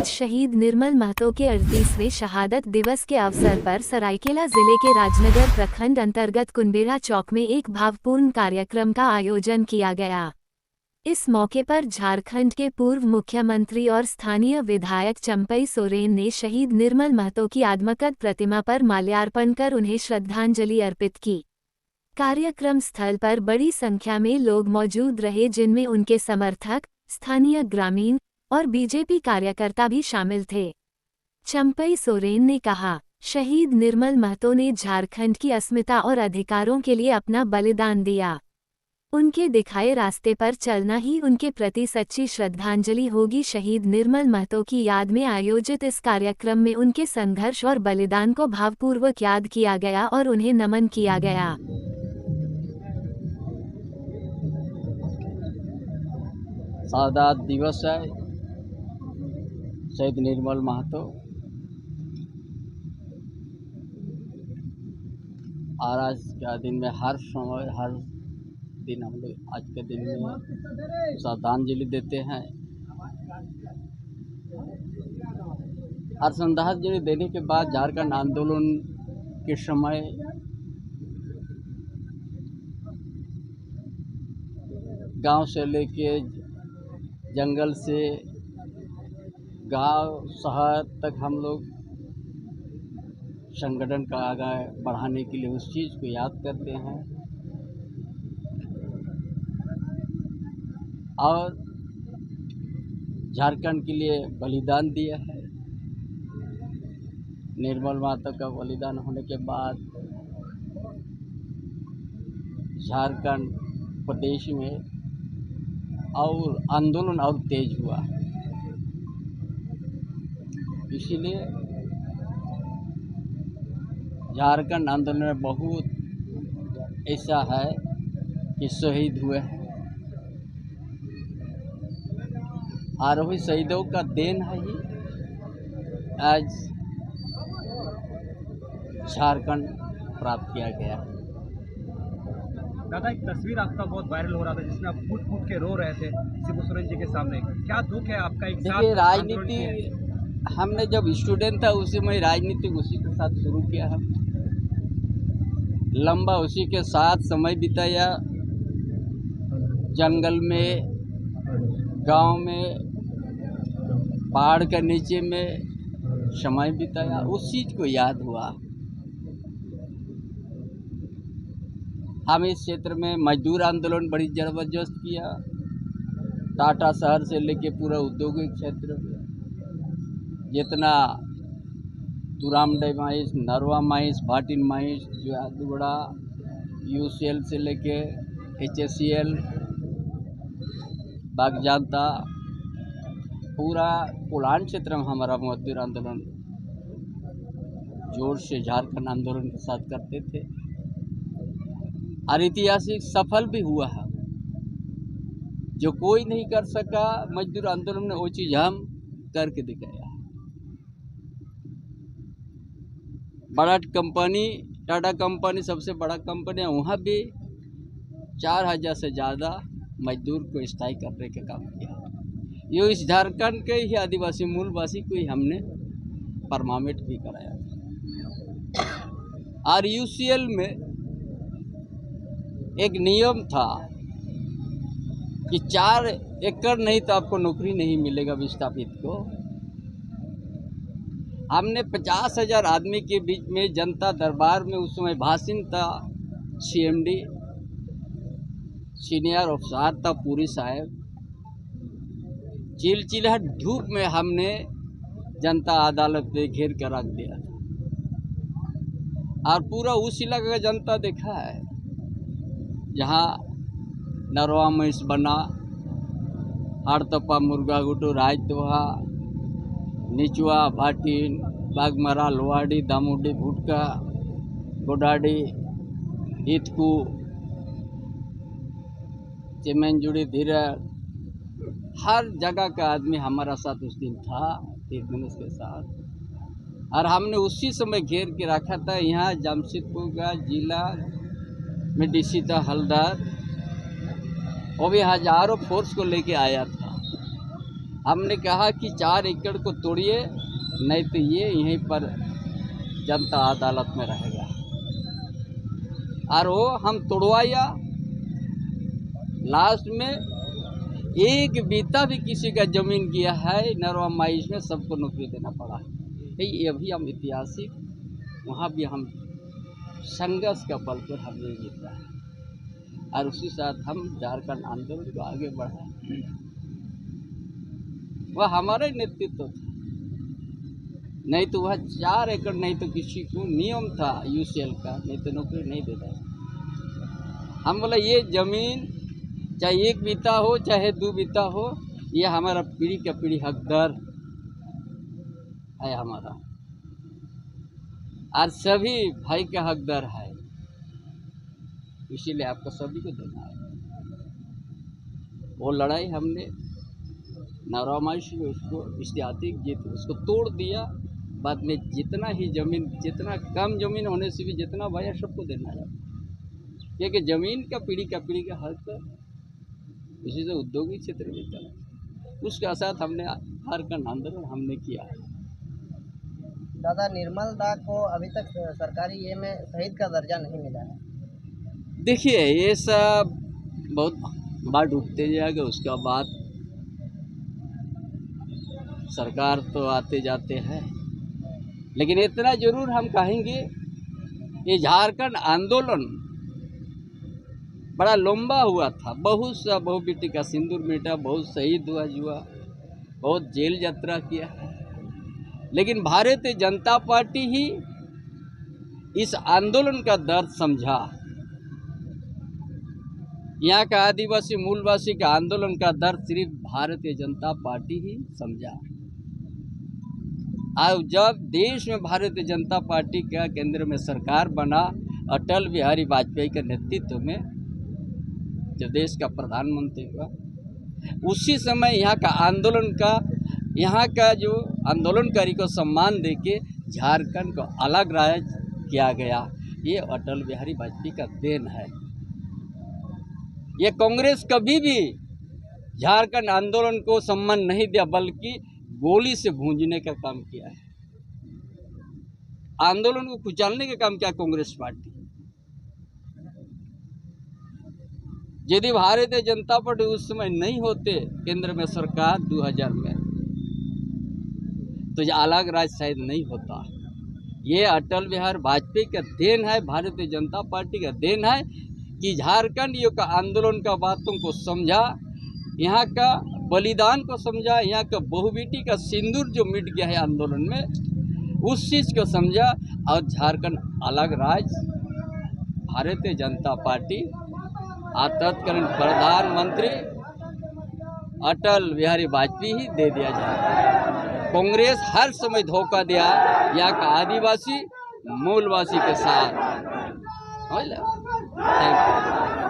आज शहीद निर्मल महतो के 38वें शहादत दिवस के अवसर पर सरायकेला जिले के राजनगर प्रखंड अंतर्गत कुंबेरा चौक में एक भावपूर्ण कार्यक्रम का आयोजन किया गया। इस मौके पर झारखंड के पूर्व मुख्यमंत्री और स्थानीय विधायक चंपई सोरेन ने शहीद निर्मल महतो की आदमकद प्रतिमा पर माल्यार्पण कर उन्हें श्रद्धांजलि अर्पित की। कार्यक्रम स्थल पर बड़ी संख्या में लोग मौजूद रहे, जिनमें उनके समर्थक, स्थानीय ग्रामीण और बीजेपी कार्यकर्ता भी शामिल थे। चंपई सोरेन ने कहा, शहीद निर्मल महतो ने झारखंड की अस्मिता और अधिकारों के लिए अपना बलिदान दिया। उनके दिखाए रास्ते पर चलना ही उनके प्रति सच्ची श्रद्धांजलि होगी। शहीद निर्मल महतो की याद में आयोजित इस कार्यक्रम में उनके संघर्ष और बलिदान को भावपूर्वक याद किया गया और उन्हें नमन किया गया। शहादत दिवस है शहीद निर्मल महतो, और आज का दिन में हर समय हर दिन हम लोग आज के दिन में श्रद्धांजलि देते हैं। और श्रद्धांजलि देने के बाद झारखंड आंदोलन के समय गांव से लेके जंगल से गांव शहर तक हम लोग संगठन का आगे बढ़ाने के लिए उस चीज़ को याद करते हैं और झारखंड के लिए बलिदान दिया है। निर्मल महतो का बलिदान होने के बाद झारखंड प्रदेश में और आंदोलन और तेज हुआ, इसीलिए झारखंड आंदोलन में बहुत ऐसा है कि शहीद हुए हैं और वही शहीदों का देन है ही आज झारखंड प्राप्त किया गया। दादा, एक तस्वीर आपका बहुत वायरल हो रहा था जिसमें आप फूट फूट के रो रहे थे शिबू सोरेन जी के सामने, क्या दुख है आपका? एक साथ देखिए, राजनीति हमने जब स्टूडेंट था उसी में राजनीति उसी के साथ शुरू किया, हम लंबा उसी के साथ समय बिताया, जंगल में, गांव में, पहाड़ के नीचे में समय बिताया, उस चीज़ को याद हुआ। हम इस क्षेत्र में मजदूर आंदोलन बड़ी ज़बरदस्त किया, टाटा शहर से लेके पूरा औद्योगिक क्षेत्र में जितना तुरामडे माइंस, नरवा माइंस, भाटिन माइंस, जुआदुगड़ा, यूसीएल से लेके HSCL, बागजाता, पूरा कोलान क्षेत्र में हमारा मजदूर आंदोलन जोर से झारखंड आंदोलन के साथ करते थे और ऐतिहासिक सफल भी हुआ है। जो कोई नहीं कर सका मजदूर आंदोलन में, वो चीज़ हम करके दिखाया। बड़ा कंपनी, टाटा कंपनी सबसे बड़ा कंपनी है, वहाँ भी 4000 से ज़्यादा मजदूर को स्थायी करने का काम किया। ये इस झारखंड के ही आदिवासी मूलवासी को ही हमने परमानेंट भी कराया। और UCL में एक नियम था कि 4 एकड़ नहीं तो आपको नौकरी नहीं मिलेगा विस्थापित को। हमने 50,000 आदमी के बीच में जनता दरबार में उस समय भाषण था, CMD सीनियर अफसर था पूरी साहब, चिलचिलाहट धूप में हमने जनता अदालत में घेर कर रख दिया था और पूरा उस इलाके का जनता देखा है जहाँ नरवा महिष बना, हाड़तपा, मुर्गा गुटू, राजदोहा, निचुआ, भाटिन, बागमरा, लोहाड़ी, दामुडी, भुटका, गोडाडी, इतकू, चेमेंजुड़ी, धीरा, हर जगह का आदमी हमारा साथ उस दिन था, 3 दिन के साथ। और हमने उसी समय घेर के रखा था। यहाँ जमशेदपुर का जिला में DC था हलदार, वो भी हजारों फोर्स को लेके आया था हमने कहा कि 4 एकड़ को तोड़िए, नहीं तो ये यहीं पर जनता अदालत में रहेगा। और वो हम तोड़वाया, लास्ट में एक बीता भी किसी का जमीन किया है नरवा माइस में सबको नौकरी देना पड़ा है। ये भी हम ऐतिहासिक, वहाँ भी हम संघर्ष का बल पर हमने जीता है और उसी साथ हम झारखंड आंदोलन को आगे बढ़ाए। वह हमारा ही नेतृत्व था, नहीं तो वह 4 एकड़ नहीं तो किसी को नियम था यूसीएल का, नहीं तो नौकरी नहीं देता। हम बोला ये जमीन चाहे 1 बीता हो चाहे 2 बीता हो, ये हमारा पीढ़ी का पीढ़ी हकदार है हमारा, और सभी भाई का हकदार है, इसीलिए आपको सभी को देना है। वो लड़ाई हमने नवरामाइश में उसको इस्तिहातिक जीत उसको तोड़ दिया। बाद में जितना ही जमीन, जितना कम जमीन होने से भी जितना भया सबको देना है, क्योंकि जमीन का पीढ़ी का हक इसी से औद्योगिक क्षेत्र में चला। उसके साथ हमने झारखंड आंदोलन हमने किया है। दादा, निर्मल दा को अभी तक सरकारी ये में शहीद का दर्जा नहीं मिला है। देखिए ये सब बहुत बार डूबते जाएगा, उसका बाद सरकार तो आते जाते हैं, लेकिन इतना जरूर हम कहेंगे ये झारखंड आंदोलन बड़ा लंबा हुआ था। बहुत सा बहु बेटी का सिंदूर मिटा, बहुत शहीद हुआ, बहुत जेल यात्रा किया, लेकिन भारतीय जनता पार्टी ही इस आंदोलन का दर्द समझा। यहाँ का आदिवासी मूलवासी का आंदोलन का दर्द सिर्फ भारतीय जनता पार्टी ही समझा। और जब देश में भारतीय जनता पार्टी का केंद्र में सरकार बना, अटल बिहारी वाजपेयी के नेतृत्व में जो देश का प्रधानमंत्री हुआ, उसी समय यहाँ का जो आंदोलनकारी को सम्मान देके झारखंड को अलग राज्य किया गया। ये अटल बिहारी वाजपेयी का देन है। ये कांग्रेस कभी भी झारखंड आंदोलन को सम्मान नहीं दिया, बल्कि गोली से भूंजने का काम किया है। आंदोलन को कुचलने का काम किया कांग्रेस पार्टी। यदि भारतीय जनता पार्टी उस समय नहीं होते केंद्र में सरकार 2000 में, तो ये अलग राज्य शायद नहीं होता। ये अटल बिहारी वाजपेयी का देन है, भारतीय जनता पार्टी का देन है कि झारखंड का आंदोलन का बातों को समझा, यहाँ का बलिदान को समझा, यहाँ का बहुबेटी का सिंदूर जो मिट गया है आंदोलन में, उस चीज़ को समझा और झारखंड अलग राज्य भारतीय जनता पार्टी तत्कालीन प्रधानमंत्री अटल बिहारी वाजपेयी ही दे दिया जाए। कांग्रेस हर समय धोखा दिया यहाँ का आदिवासी मूलवासी के साथ। Thank you.